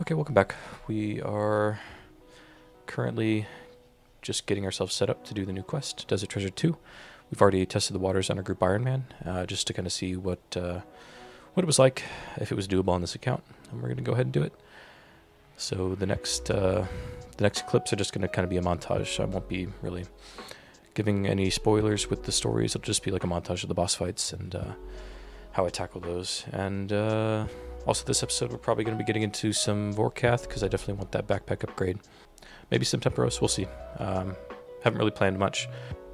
Okay, welcome back. We are currently just getting ourselves set up to do the new quest, Desert Treasure 2. We've already tested the waters on our group Ironman, just to kind of see what it was like, if it was doable on this account, and we're going to go ahead and do it. So the next clips are just going to kind of be a montage. I won't be really giving any spoilers with the stories. It'll just be like a montage of the boss fights and how I tackle those. And also this episode we're probably going to be getting into some Vorkath, because I definitely want that backpack upgrade. Maybe some Temporos, we'll see. Haven't really planned much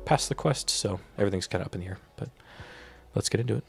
past the quest, so everything's kind of up in the air. But let's get into it.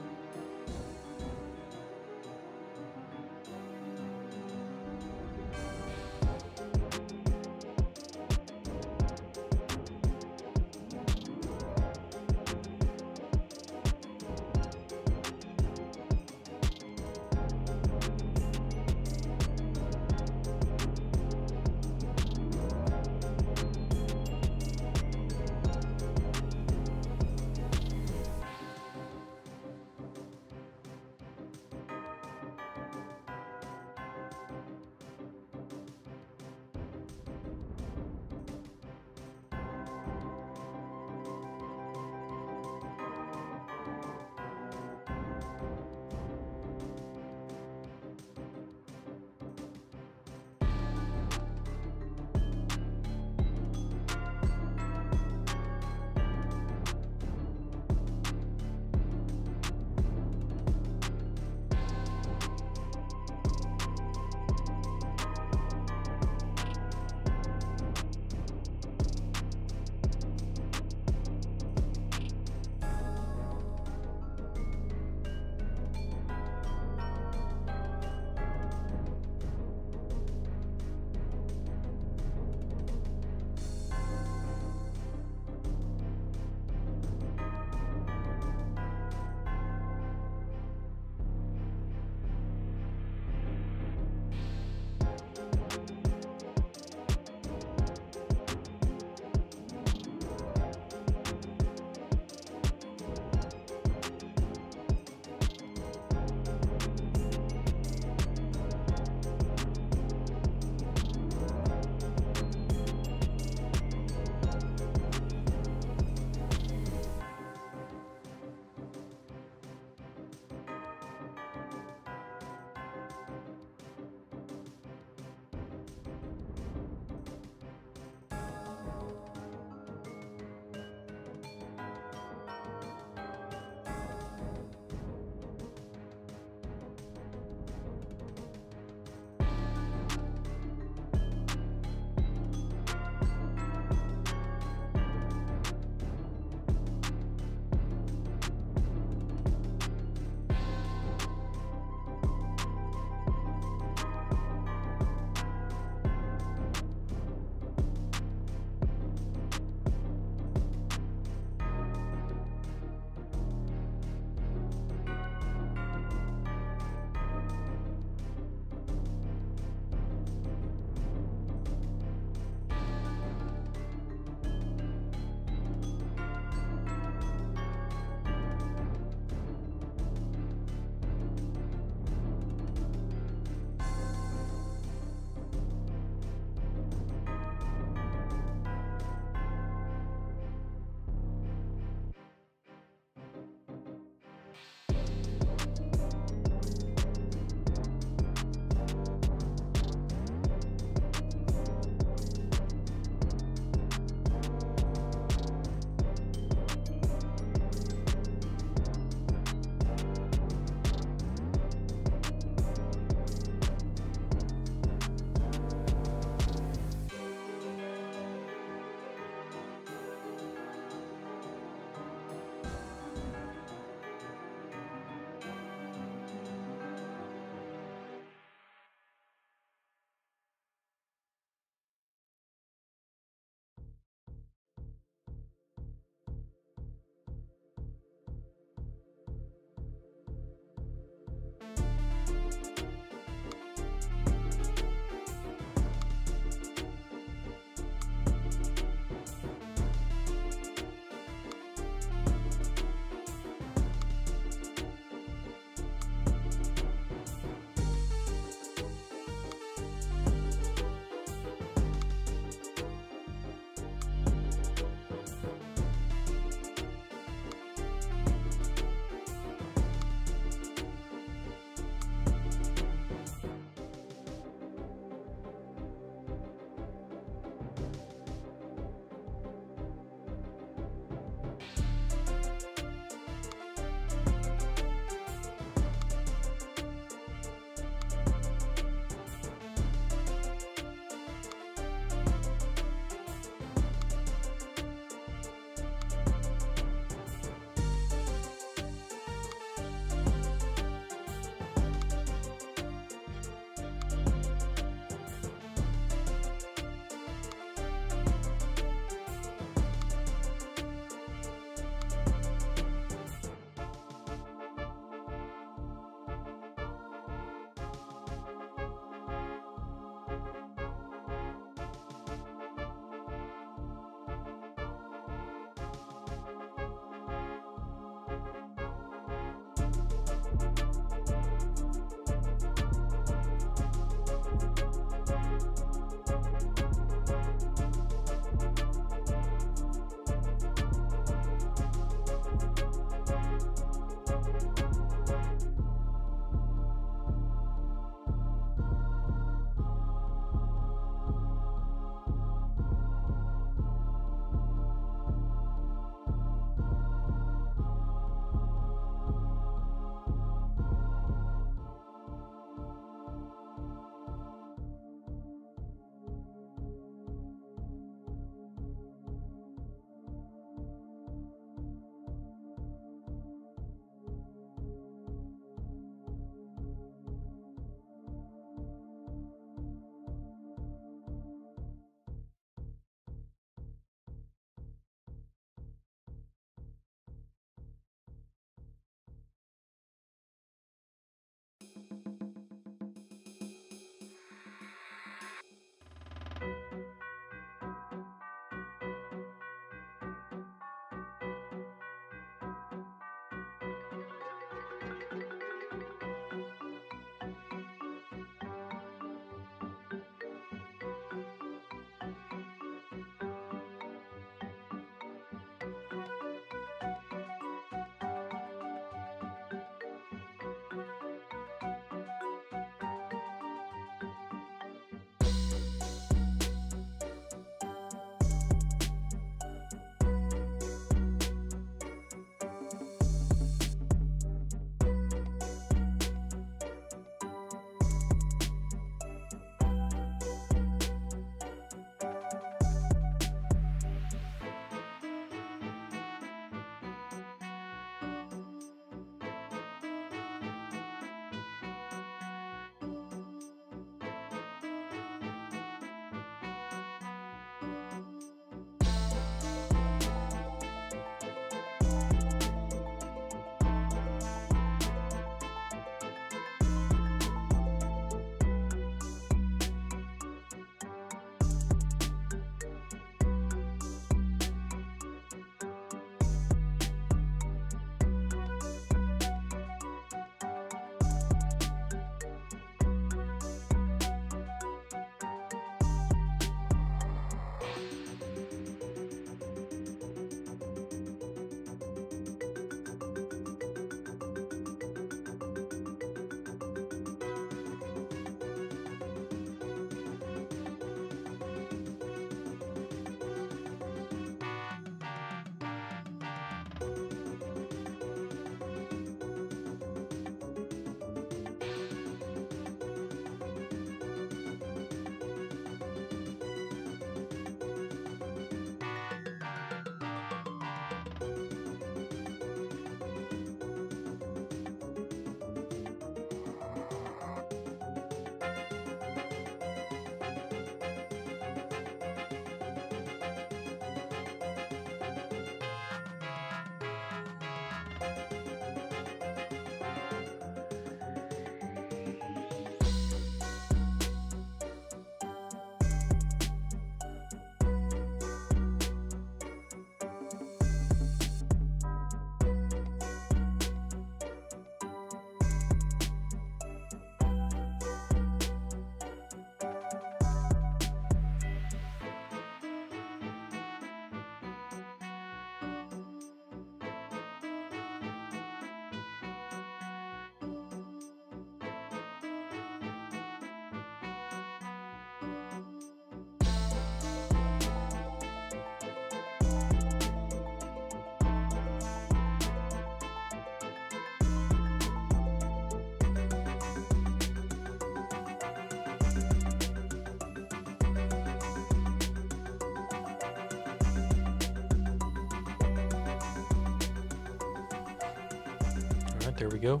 there we go.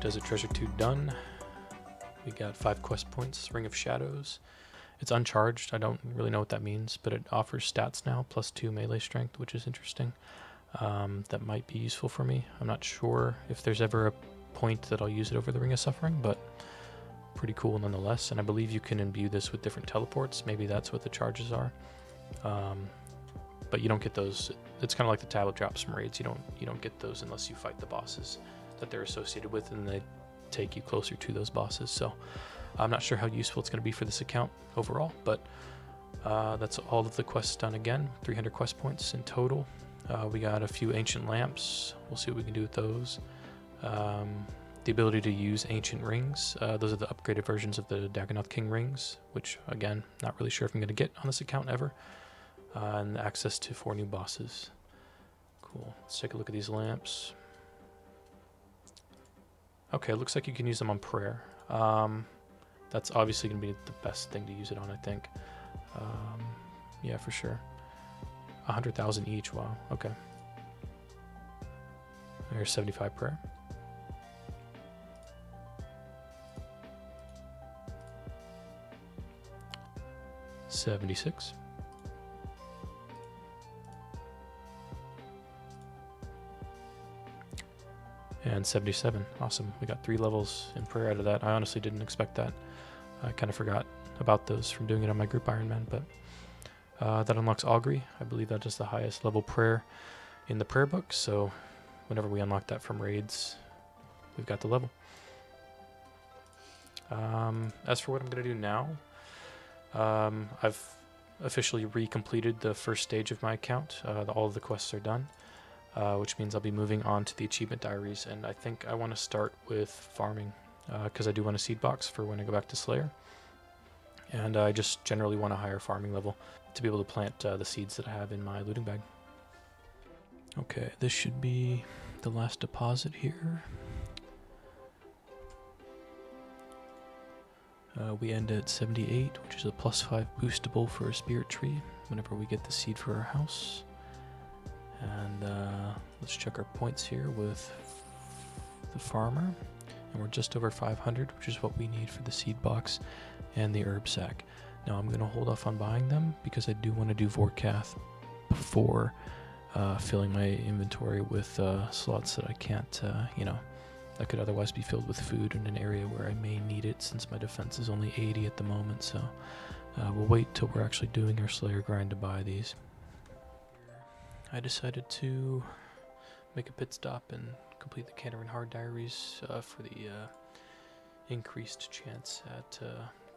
Desert Treasure 2 done. We got 5 quest points, Ring of Shadows. It's uncharged, I don't really know what that means, but it offers stats now, +2 melee strength, which is interesting. That might be useful for me. I'm not sure if there's ever a point that I'll use it over the Ring of Suffering, but pretty cool nonetheless. And I believe you can imbue this with different teleports. Maybe that's what the charges are. But you don't get those. It's kind of like the tablet drops from raids. You don't get those unless you fight the bosses that they're associated with, and they take you closer to those bosses. So I'm not sure how useful it's going to be for this account overall, but that's all of the quests done again. 300 quest points in total. We got a few ancient lamps. We'll see what we can do with those. The ability to use ancient rings. Those are the upgraded versions of the Dagonoth King rings, which again, not really sure if I'm going to get on this account ever. And access to 4 new bosses. Cool. Let's take a look at these lamps. Okay, it looks like you can use them on prayer. That's obviously going to be the best thing to use it on, I think. Yeah, for sure. 100,000 each. Wow. Okay. There's 75 prayer. $76. And 77. Awesome. We got 3 levels in prayer out of that. I honestly didn't expect that. I kind of forgot about those from doing it on my group Ironman, but that unlocks Augury. I believe that is the highest level prayer in the prayer book, so whenever we unlock that from raids, we've got the level. As for what I'm going to do now, I've officially recompleted the first stage of my account. All of the quests are done. Which means I'll be moving on to the achievement diaries, and I think I want to start with farming, because I do want a seed box for when I go back to Slayer, and I just generally want a higher farming level to be able to plant the seeds that I have in my looting bag. Okay, this should be the last deposit here. We end at 78, which is a +5 boostable for a spirit tree whenever we get the seed for our house. And let's check our points here with the farmer, and we're just over 500, which is what we need for the seed box and the herb sack. Now I'm going to hold off on buying them because I do want to do Vorkath before filling my inventory with slots that I can't, that could otherwise be filled with food in an area where I may need it, since my defense is only 80 at the moment. So we'll wait till we're actually doing our Slayer grind to buy these. I decided to make a pit stop and complete the Canter and Hard diaries for the increased chance at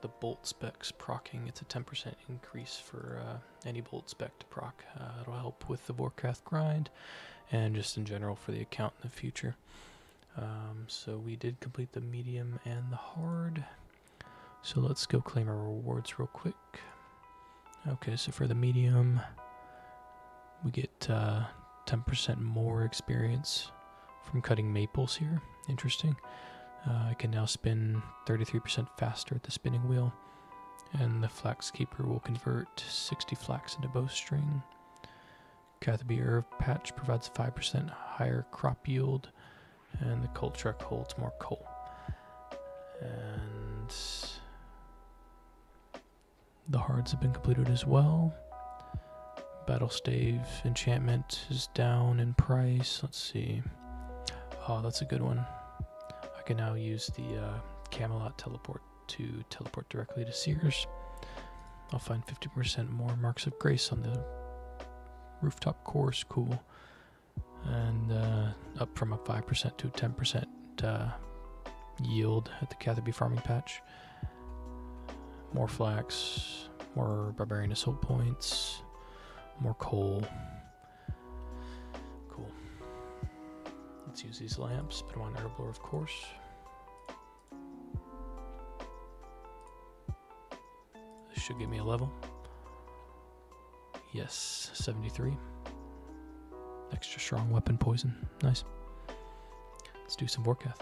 the bolt specs procking. It's a 10% increase for any bolt spec to proc. It'll help with the Vorkath grind and just in general for the account in the future. So we did complete the medium and the hard. So let's go claim our rewards real quick. Okay, so for the medium, we get 10% more experience from cutting maples here. Interesting. I can now spin 33% faster at the spinning wheel, and the Flax Keeper will convert 60 flax into bowstring. Catherby Herb Patch provides 5% higher crop yield, and the coal truck holds more coal. And the hards have been completed as well. Battle Stave enchantment is down in price. Let's see. Oh, that's a good one. I can now use the Camelot teleport to teleport directly to Sears. I'll find 50% more Marks of Grace on the rooftop course. Cool. And up from a 5% to a 10% yield at the Catherby farming patch. More flax, more Barbarian Assault points, more coal. Cool. Let's use these lamps. Put them on Herblore, of course. This should give me a level. Yes, 73. Extra strong weapon poison. Nice. Let's do some Vorkath.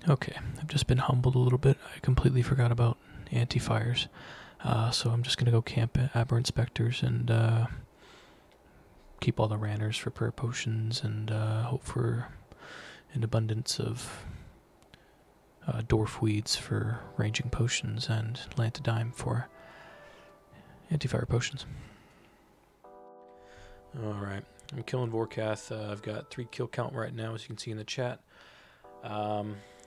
Okay, I've just been humbled a little bit. I completely forgot about anti-fires. So I'm just going to go camp at Aberrant Spectres and keep all the ranners for prayer potions and hope for an abundance of dwarf weeds for ranging potions and lantidime for anti-fire potions. Alright, I'm killing Vorkath. I've got 3 kill count right now, as you can see in the chat.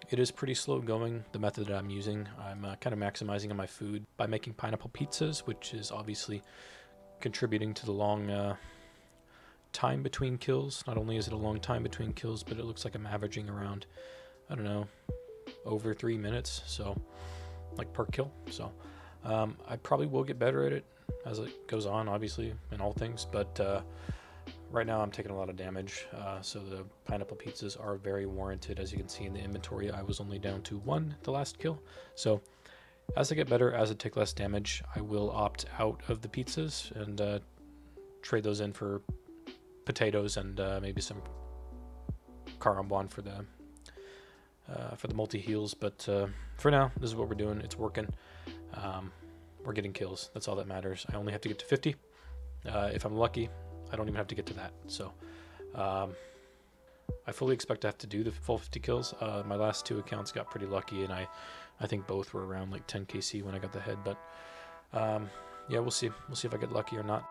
It is pretty slow going, the method that I'm using. I'm kind of maximizing on my food by making pineapple pizzas, which is obviously contributing to the long time between kills. Not only is it a long time between kills, but it looks like I'm averaging around, I don't know, over 3 minutes, so like per kill. So I probably will get better at it as it goes on, obviously, in all things, but right now I'm taking a lot of damage, so the pineapple pizzas are very warranted. As you can see in the inventory, I was only down to 1 the last kill. So as I get better, as I take less damage, I will opt out of the pizzas and trade those in for potatoes and maybe some Karambwan for the multi-heals. But for now, this is what we're doing. It's working. We're getting kills. That's all that matters. I only have to get to 50. If I'm lucky, I don't even have to get to that. So I fully expect to have to do the full 50 kills. My last 2 accounts got pretty lucky, and I think both were around like 10 KC when I got the head. But yeah, we'll see. We'll see if I get lucky or not.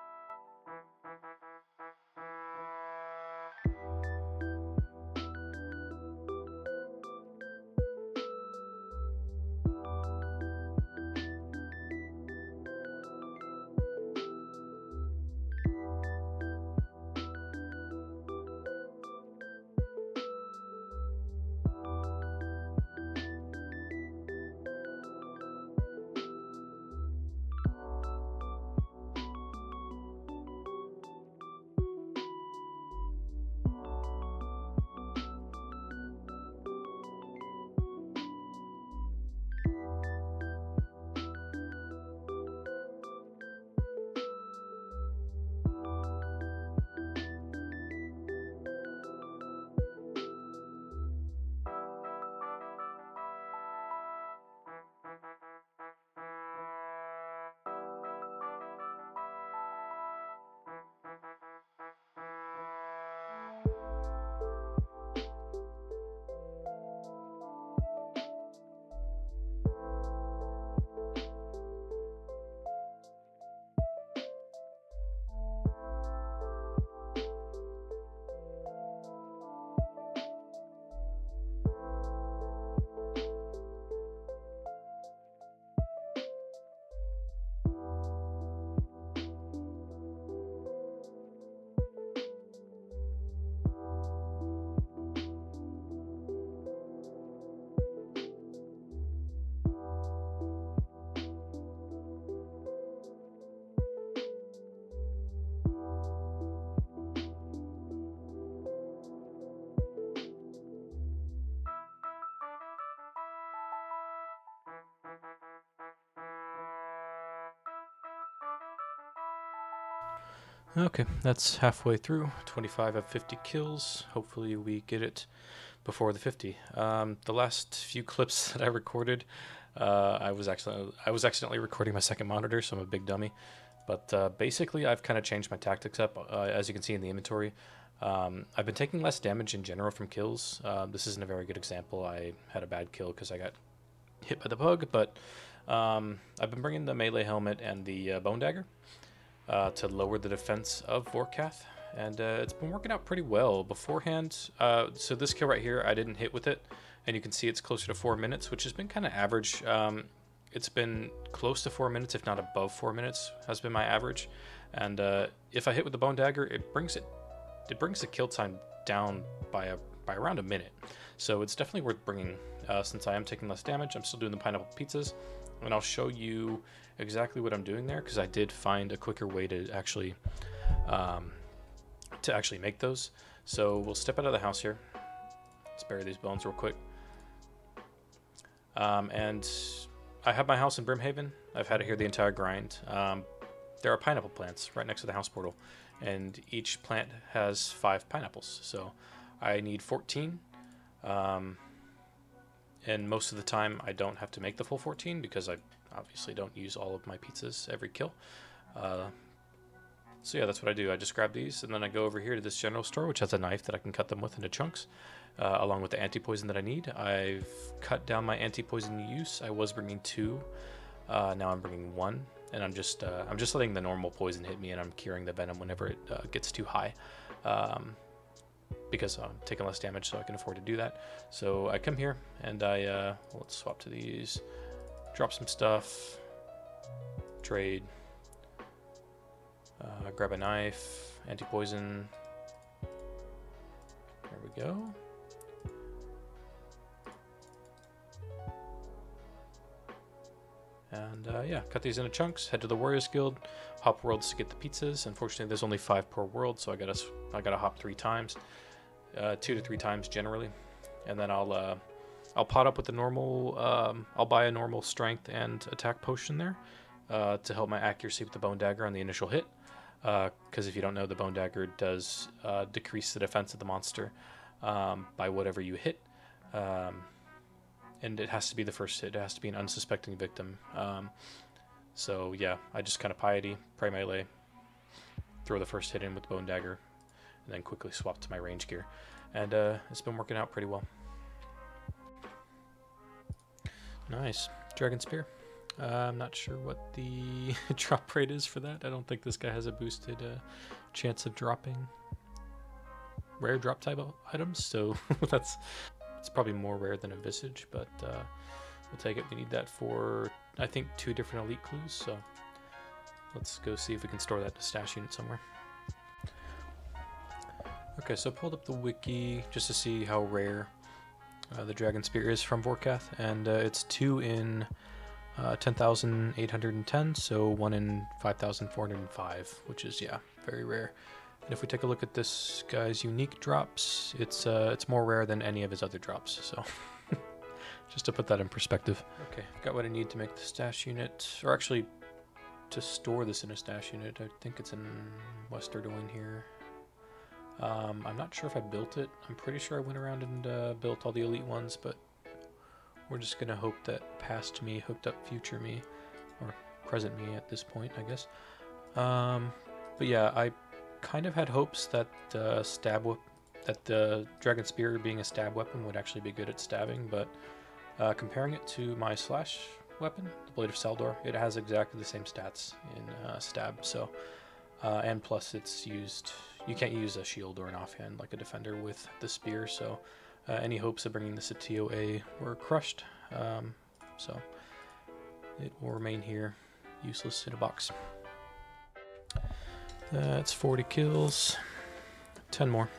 Okay, that's halfway through. 25 of 50 kills. Hopefully we get it before the 50. The last few clips that I recorded, I was accidentally recording my second monitor, so I'm a big dummy. But basically, I've kind of changed my tactics up, as you can see in the inventory. I've been taking less damage in general from kills. This isn't a very good example. I had a bad kill because I got hit by the bug, but I've been bringing the melee helmet and the bone dagger to lower the defense of Vorkath, and it's been working out pretty well beforehand. So this kill right here, I didn't hit with it, and you can see it's closer to 4 minutes, which has been kind of average. It's been close to 4 minutes, if not above 4 minutes, has been my average. And if I hit with the bone dagger, it brings the kill time down by around a minute. So it's definitely worth bringing. Since I am taking less damage, I'm still doing the pineapple pizzas, and I'll show you exactly what I'm doing there, because I did find a quicker way to actually make those. So we'll step out of the house here. Let's bury these bones real quick. And I have my house in Brimhaven. I've had it here the entire grind. There are pineapple plants right next to the house portal, and each plant has 5 pineapples. So I need 14. and most of the time I don't have to make the full 14 because I obviously don't use all of my pizzas every kill. So yeah, that's what I do. I just grab these, and then I go over here to this general store, which has a knife that I can cut them with into chunks, along with the anti-poison that I need. I've cut down my anti-poison use. I was bringing 2, now I'm bringing 1, and I'm just letting the normal poison hit me, and I'm curing the venom whenever it gets too high, because I'm taking less damage, so I can afford to do that. So I come here, and let's swap to these, drop some stuff, trade. Grab a knife, anti-poison. There we go. And yeah, cut these into chunks. Head to the Warriors Guild. Hop worlds to get the pizzas. Unfortunately, there's only 5 per world, so I gotta hop 3 times, 2 to 3 times generally, and then I'll pot up with the normal. I'll buy a normal strength and attack potion there to help my accuracy with the bone dagger on the initial hit. Because if you don't know, the bone dagger does decrease the defense of the monster by whatever you hit, and it has to be the first hit. It has to be an unsuspecting victim. So yeah, I just kind of piety, pray melee, throw the first hit in with the bone dagger, and then quickly swap to my range gear, and it's been working out pretty well. Nice. Dragon Spear. I'm not sure what the drop rate is for that. I don't think this guy has a boosted chance of dropping rare drop type items, so it's probably more rare than a Visage, but we'll take it. We need that for, I think, 2 different elite clues, so let's go see if we can store that in a stash unit somewhere. Okay, so I pulled up the wiki just to see how rare the Dragon Spear is from Vorkath, and it's 2 in 10,810, so 1 in 5,405, which is, yeah, very rare. And if we take a look at this guy's unique drops, it's more rare than any of his other drops, so just to put that in perspective. Okay, got what I need to make the stash unit, or actually to store this in a stash unit. I think it's in West Erdogan here. I'm not sure if I built it. I'm pretty sure I went around and built all the elite ones, but we're just going to hope that past me hooked up future me, or present me at this point, I guess. But yeah, I kind of had hopes that the Dragon Spear being a stab weapon would actually be good at stabbing, but comparing it to my slash weapon, the Blade of Saldor, it has exactly the same stats in stab, so and plus it's used, you can't use a shield or an offhand like a defender with the spear, so any hopes of bringing this to TOA were crushed, so it will remain here, useless in a box. That's 40 kills, 10 more.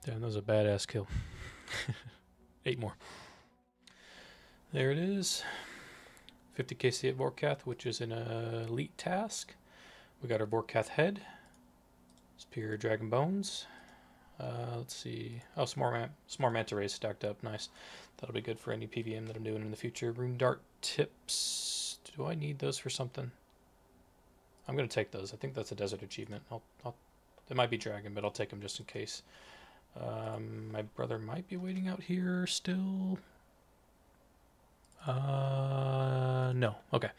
Damn, that was a badass kill. 8 more. There it is. 50 KC at Vorkath, which is an elite task. We got our Vorkath head. Spear Dragon Bones. Let's see. Oh, some more Manta Rays stacked up. Nice. That'll be good for any PVM that I'm doing in the future. Rune Dart tips. Do I need those for something? I'm going to take those. I think that's a desert achievement. It might be Dragon, but I'll take them just in case. My brother might be waiting out here still. No. Okay.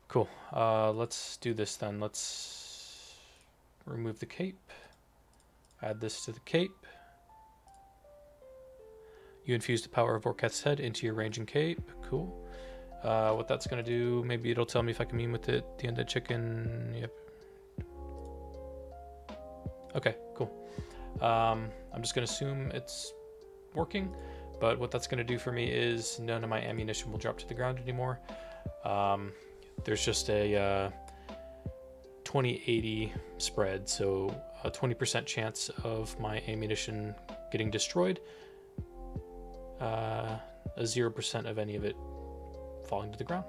Cool. Let's do this then. Let's remove the cape. Add this to the cape. You infuse the power of Vorkath's head into your ranging cape. Cool. What that's going to do, maybe it'll tell me if I can meme with it. The undead chicken. Yep. Okay, cool. I'm just going to assume it's working. But what that's going to do for me is none of my ammunition will drop to the ground anymore. There's just a 20-80 spread, so a 20% chance of my ammunition getting destroyed, a 0% of any of it falling to the ground.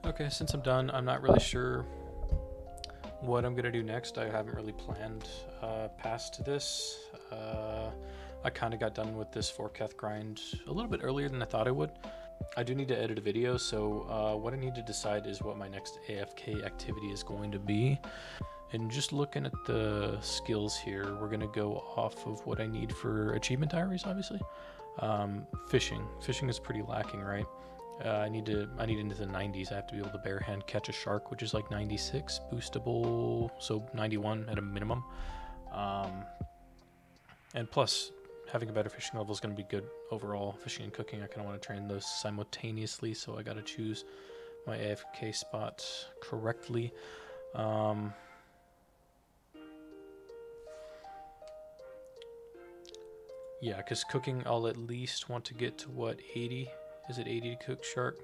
Okay, since I'm done, I'm not really sure what I'm going to do next. I haven't really planned past this. I kind of got done with this Vorkath grind a little bit earlier than I thought I would. I do need to edit a video, so what I need to decide is what my next AFK activity is going to be. And just looking at the skills here, we're going to go off of what I need for achievement diaries, obviously. Fishing. Fishing is pretty lacking, right? I need into the 90s. I have to be able to bare hand catch a shark, which is like 96 boostable, so 91 at a minimum. And plus, having a better fishing level is going to be good overall. Fishing and cooking, I kind of want to train those simultaneously, so I got to choose my AFK spot correctly. Yeah, because cooking, I'll at least want to get to what, 80? Is it 80 to cook shark?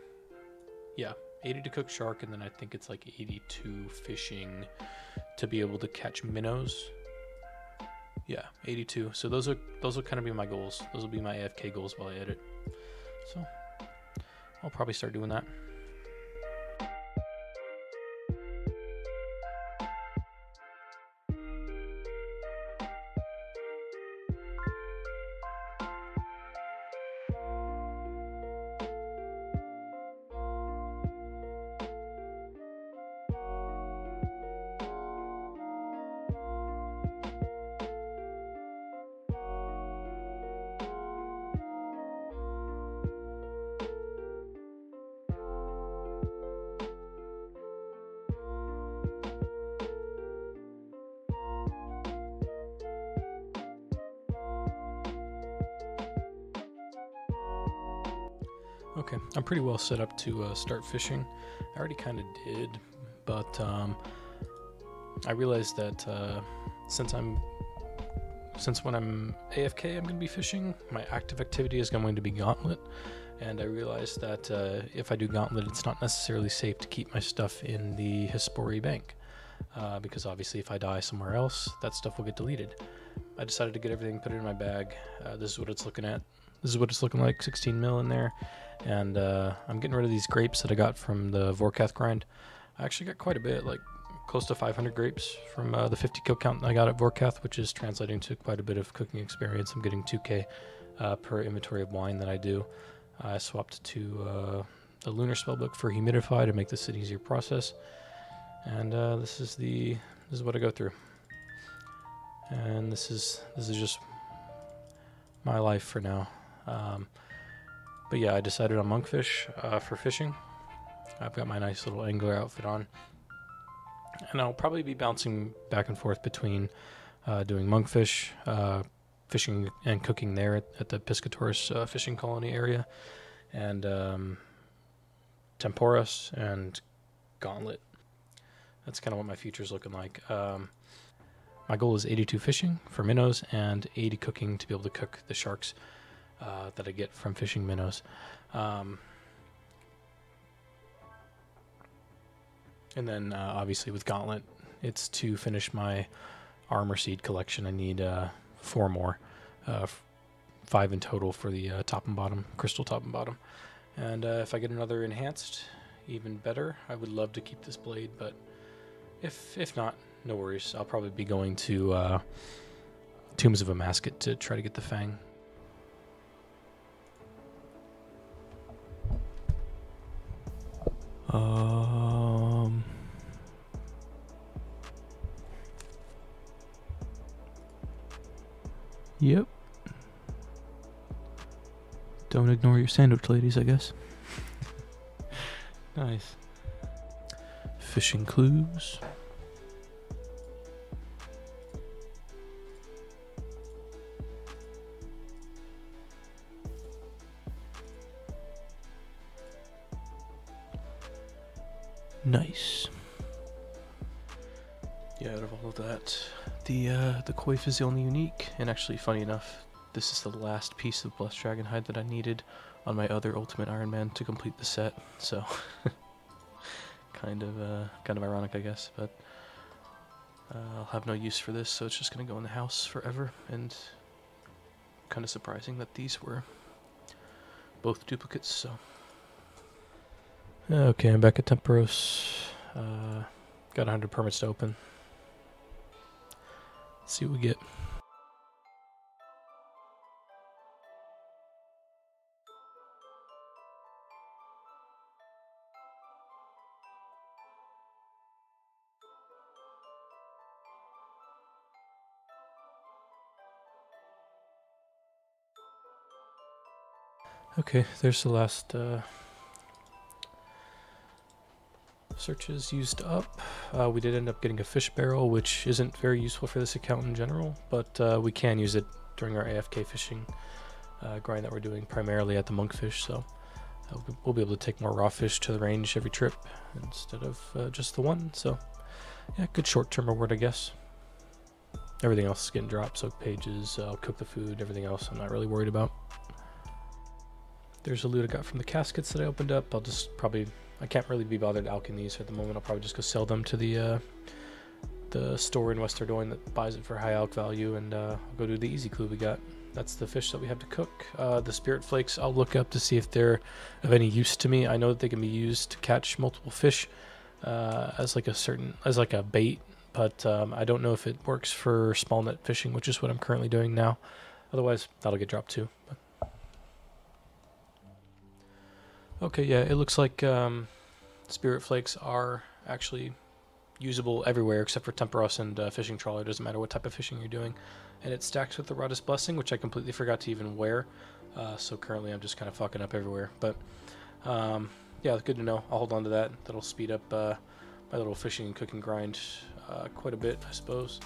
Yeah, 80 to cook shark, and then I think it's like 82 fishing to be able to catch minnows. Yeah, 82. So those will kind of be my goals. Those will be my AFK goals while I edit. So I'll probably start doing that. Okay, I'm pretty well set up to start fishing. I already kind of did, but I realized that since when I'm AFK, I'm going to be fishing, my active activity is going to be Gauntlet, and I realized that if I do Gauntlet, it's not necessarily safe to keep my stuff in the Hespori bank, because obviously if I die somewhere else, that stuff will get deleted. I decided to get everything, put it in my bag. This is what it's looking at. This is what it's looking like, 16 mil in there. And I'm getting rid of these grapes that I got from the Vorkath grind. I actually got quite a bit, like close to 500 grapes from the 50 kill count I got at Vorkath, which is translating to quite a bit of cooking experience. I'm getting 2k per inventory of wine that I do. I swapped to the Lunar Spellbook for Humidify to make this an easier process. And this is what I go through. And this is just my life for now. But yeah, I decided on monkfish for fishing. I've got my nice little angler outfit on, and I'll probably be bouncing back and forth between doing monkfish, fishing and cooking there at the Piscatoris fishing colony area, and Temporis and Gauntlet. That's kind of what my future's looking like. My goal is 82 fishing for minnows and 80 cooking to be able to cook the sharks that I get from fishing minnows. And then obviously with Gauntlet, it's to finish my armor seed collection. I need 4 more, 5 in total for the top and bottom, crystal top and bottom. And if I get another enhanced, even better. I would love to keep this blade, but if not, no worries. I'll probably be going to Tombs of a Masket to try to get the Fang. Yep. Don't ignore your sandwich, ladies, I guess. Nice. Fishing clues. Nice. Yeah, out of all of that, the coif is the only unique, and actually, funny enough, this is the last piece of Blessed Dragon hide that I needed on my other Ultimate Ironman to complete the set. So, kind of ironic, I guess. But I'll have no use for this, so it's just gonna go in the house forever. And kind of surprising that these were both duplicates. So, okay, I'm back at Temperos. Got 100 permits to open. Let's see what we get. Okay, there's the last searches used up. We did end up getting a fish barrel, which isn't very useful for this account in general, but we can use it during our AFK fishing grind that we're doing primarily at the monkfish, so we'll be able to take more raw fish to the range every trip instead of just the one. So yeah, good short-term reward, I guess. Everything else is getting dropped, so pages, I'll cook the food, everything else I'm not really worried about. There's a loot I got from the caskets that I opened up. I'll just probably, I can't really be bothered alching these at the moment. I'll probably just go sell them to the store in West Dordogne that buys it for high alch value, and I'll go do the easy clue we got. That's the fish that we have to cook. The spirit flakes I'll look up to see if they're of any use to me. I know that they can be used to catch multiple fish as like a bait, but I don't know if it works for small net fishing, which is what I'm currently doing now. Otherwise, that'll get dropped too. But. Okay, yeah, it looks like spirit flakes are actually usable everywhere except for Temperos and fishing trawler. It doesn't matter what type of fishing you're doing. And it stacks with the Rhoda's Blessing, which I completely forgot to even wear. So currently I'm just kind of fucking up everywhere. But yeah, good to know. I'll hold on to that. That'll speed up my little fishing and cooking grind quite a bit, I suppose.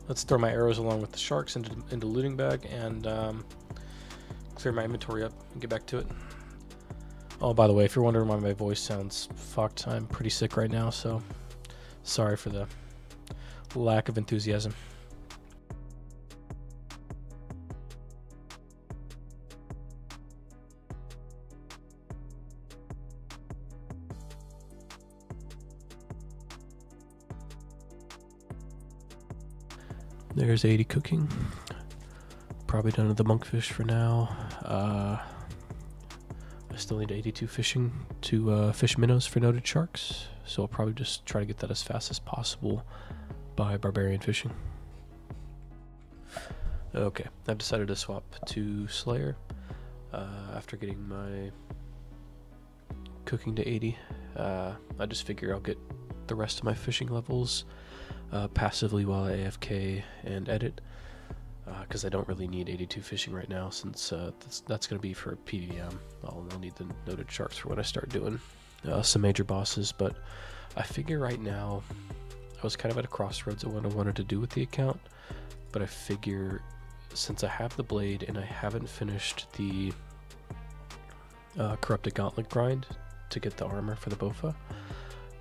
Let's throw my arrows along with the sharks into looting bag and clear my inventory up and get back to it. Oh, by the way, if you're wondering why my voice sounds fucked, I'm pretty sick right now, so sorry for the lack of enthusiasm. There's 80 cooking. Probably done with the monkfish for now. I still need 82 fishing to fish minnows for noted sharks, so I'll probably just try to get that as fast as possible by barbarian fishing. Okay, I've decided to swap to Slayer after getting my cooking to 80. I just figure I'll get the rest of my fishing levels passively while I AFK and edit, because I don't really need 82 fishing right now, since that's going to be for PVM. I'll need the noted sharks for when I start doing some major bosses, but I figure right now I was kind of at a crossroads of what I wanted to do with the account, but I figure since I have the blade and I haven't finished the corrupted gauntlet grind to get the armor for the Bofa,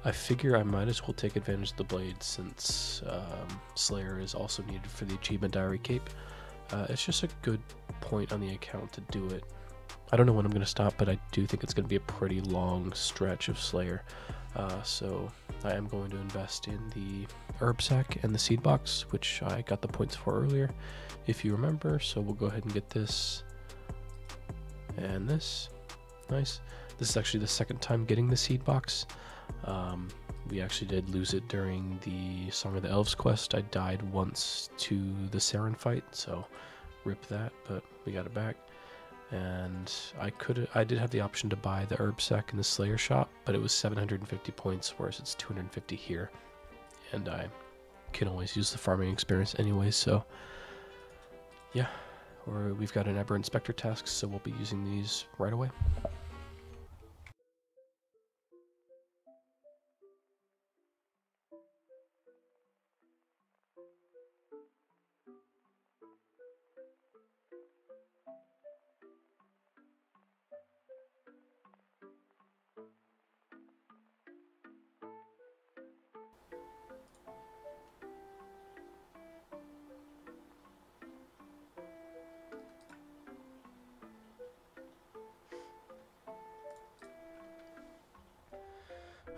I figure I might as well take advantage of the blade, since Slayer is also needed for the achievement diary cape. It's just a good point on the account to do it. I don't know when I'm going to stop, but I do think it's going to be a pretty long stretch of Slayer. So I am going to invest in the herb sack and the seed box, which I got the points for earlier, if you remember. So we'll go ahead and get this and this. Nice. This is actually the second time getting the seed box. We actually did lose it during the Song of the Elves quest. I died once to the Saren fight, so rip that, but we got it back. And I did have the option to buy the herb sack in the Slayer shop, but it was 750 points, whereas it's 250 here. And I can always use the farming experience anyway, so yeah, we've got an Eber Inspector task, so we'll be using these right away.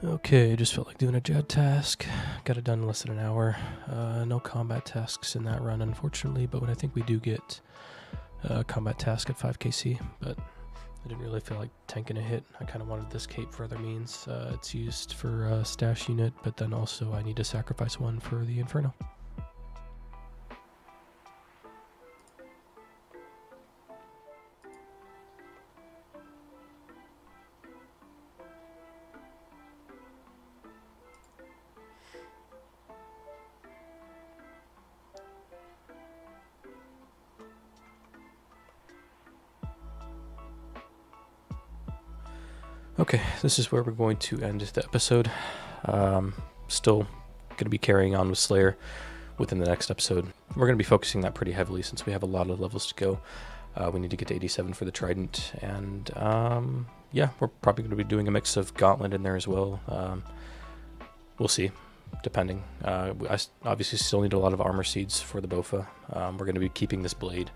Okay, just felt like doing a JAD task. Got it done in less than an hour. No combat tasks in that run, unfortunately, but I think we do get a combat task at 5kc, but I didn't really feel like tanking a hit. I kind of wanted this cape for other means. It's used for stash unit, but then also I need to sacrifice one for the Inferno. Okay, this is where we're going to end the episode. Still going to be carrying on with Slayer within the next episode. We're going to be focusing that pretty heavily since we have a lot of levels to go. We need to get to 87 for the Trident, and yeah, we're probably going to be doing a mix of Gauntlet in there as well. We'll see, depending. I obviously still need a lot of armor seeds for the Bofa. We're going to be keeping this blade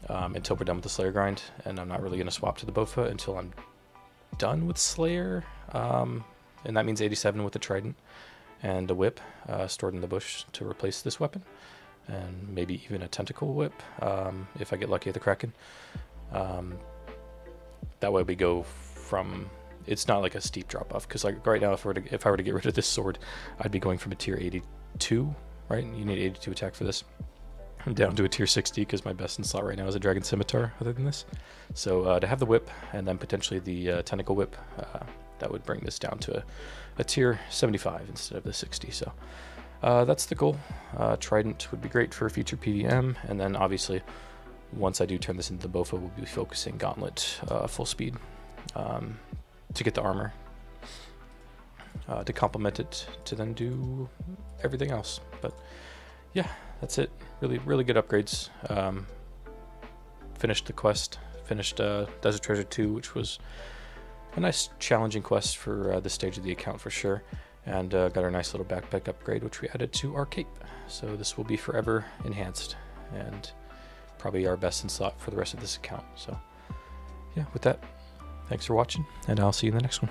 until we're done with the Slayer grind, and I'm not really going to swap to the Bofa until I'm done with Slayer, and that means 87 with the Trident and a whip stored in the bush to replace this weapon, and maybe even a tentacle whip if I get lucky at the Kraken. That way we go from, it's not like a steep drop off, because like right now if I were to get rid of this sword, I'd be going from a tier 82, right? You need 82 attack for this. I'm down to a tier 60 because my best in slot right now is a Dragon Scimitar other than this. So to have the whip and then potentially the tentacle whip, that would bring this down to a tier 75 instead of the 60. So that's the goal. Trident would be great for future PVM, and then obviously once I do turn this into the Bofa, we'll be focusing Gauntlet full speed to get the armor, to complement it, to then do everything else. But yeah, that's it. Really good upgrades. Finished the quest. Finished Desert Treasure 2, which was a nice challenging quest for this stage of the account for sure. And got our nice little backpack upgrade, which we added to our cape. So this will be forever enhanced, and probably our best in slot for the rest of this account. So yeah, with that, thanks for watching, and I'll see you in the next one.